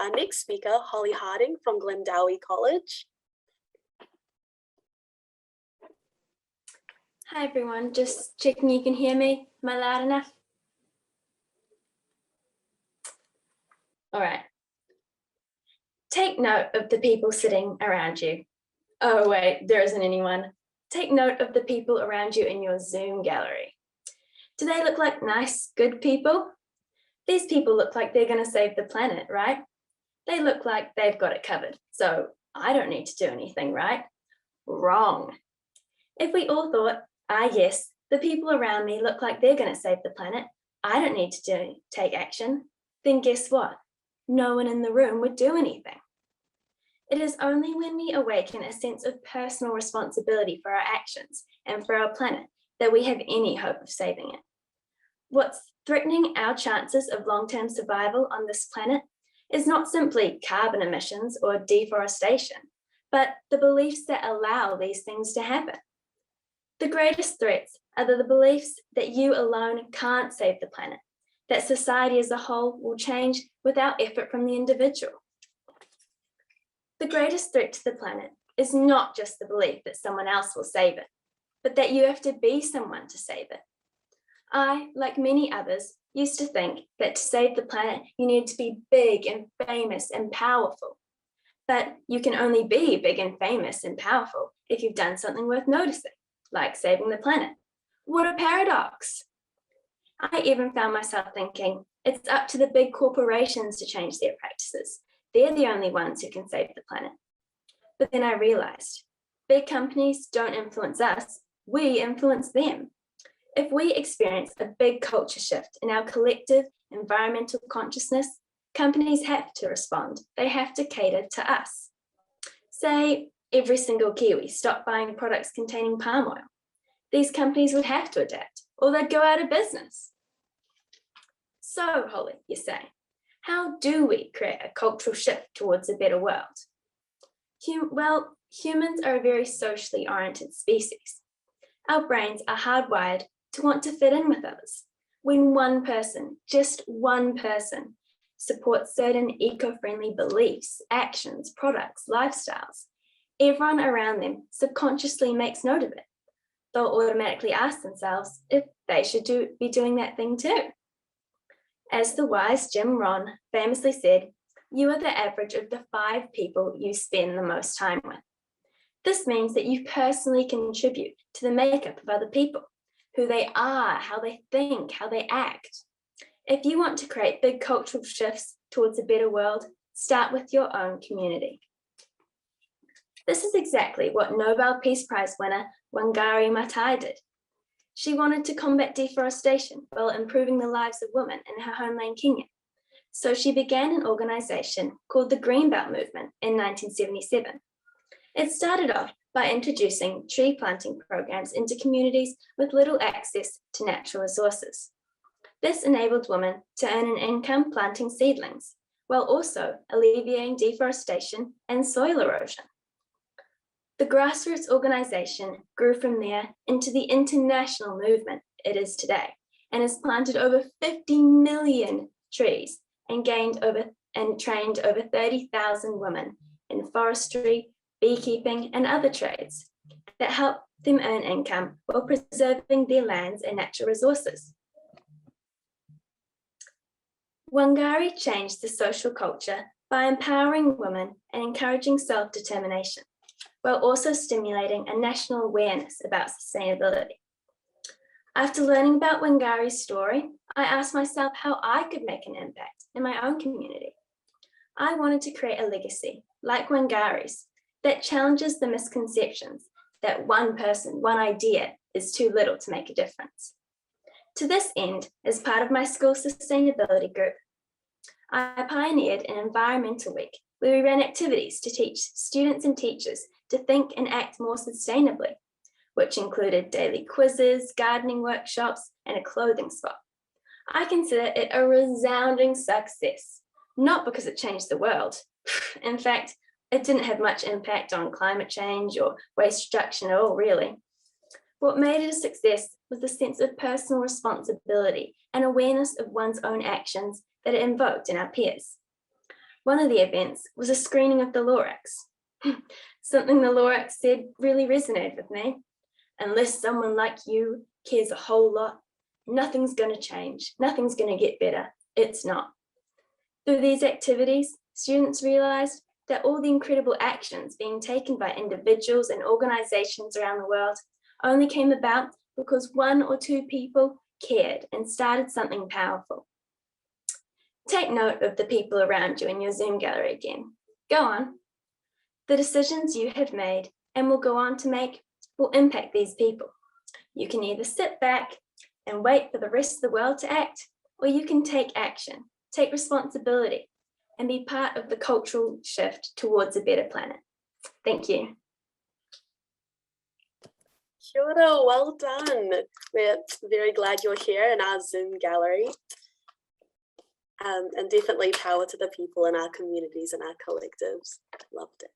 our next speaker, Holly Harding from Glendowie College. Hi everyone, just checking you can hear me. Am I loud enough? All right. Take note of the people sitting around you. Oh wait, there isn't anyone. Take note of the people around you in your Zoom gallery. Do they look like nice, good people? These people look like they're going to save the planet, right? They look like they've got it covered, so I don't need to do anything, right? Wrong. If we all thought, yes, the people around me look like they're going to save the planet, I don't need to take action, then guess what? No one in the room would do anything. It is only when we awaken a sense of personal responsibility for our actions and for our planet that we have any hope of saving it. What's threatening our chances of long-term survival on this planet is not simply carbon emissions or deforestation, but the beliefs that allow these things to happen. The greatest threats are the beliefs that you alone can't save the planet, that society as a whole will change without effort from the individual. The greatest threat to the planet is not just the belief that someone else will save it, but that you have to be someone to save it. I, like many others, used to think that to save the planet, you need to be big and famous and powerful. But you can only be big and famous and powerful if you've done something worth noticing, like saving the planet. What a paradox. I even found myself thinking, it's up to the big corporations to change their practices. They're the only ones who can save the planet. But then I realized, big companies don't influence us, we influence them. If we experience a big culture shift in our collective environmental consciousness, companies have to respond. They have to cater to us. Say every single Kiwi stopped buying products containing palm oil. These companies would have to adapt, or they'd go out of business. So, Holly, you say, how do we create a cultural shift towards a better world? Well, humans are a very socially oriented species. Our brains are hardwired to want to fit in with others. When one person, just one person, supports certain eco-friendly beliefs, actions, products, lifestyles, everyone around them subconsciously makes note of it. They'll automatically ask themselves if they should be doing that thing too. As the wise Jim Rohn famously said, you are the average of the 5 people you spend the most time with. This means that you personally contribute to the makeup of other people, who they are, how they think, how they act. If you want to create big cultural shifts towards a better world, start with your own community. This is exactly what Nobel Peace Prize winner Wangari Maathai did. She wanted to combat deforestation while improving the lives of women in her homeland Kenya. So she began an organization called the Greenbelt Movement in 1977. It started off by introducing tree planting programs into communities with little access to natural resources. This enabled women to earn an income planting seedlings, while also alleviating deforestation and soil erosion. The grassroots organization grew from there into the international movement it is today, and has planted over 50 million trees and trained over 30,000 women in forestry, beekeeping, and other trades that help them earn income while preserving their lands and natural resources. Wangari changed the social culture by empowering women and encouraging self-determination, while also stimulating a national awareness about sustainability. After learning about Wangari's story, I asked myself how I could make an impact in my own community. I wanted to create a legacy, like Wangari's, that challenges the misconceptions that one person, one idea is too little to make a difference. To this end, as part of my school sustainability group, I pioneered an environmental week where we ran activities to teach students and teachers to think and act more sustainably, which included daily quizzes, gardening workshops, and a clothing swap. I consider it a resounding success, not because it changed the world. In fact, it didn't have much impact on climate change or waste reduction at all, really. What made it a success was the sense of personal responsibility and awareness of one's own actions that it invoked in our peers. One of the events was a screening of the Lorax. Something the Lorax said really resonated with me. Unless someone like you cares a whole lot, nothing's going to change, nothing's going to get better. It's not. Through these activities, students realised that all the incredible actions being taken by individuals and organisations around the world only came about because one or two people cared and started something powerful. Take note of the people around you in your Zoom gallery again. Go on. The decisions you have made and will go on to make will impact these people. You can either sit back and wait for the rest of the world to act, or you can take action, take responsibility, and be part of the cultural shift towards a better planet. Thank you. Kia ora, well done. We're very glad you're here in our Zoom gallery. And definitely power to the people in our communities and our collectives. Loved it.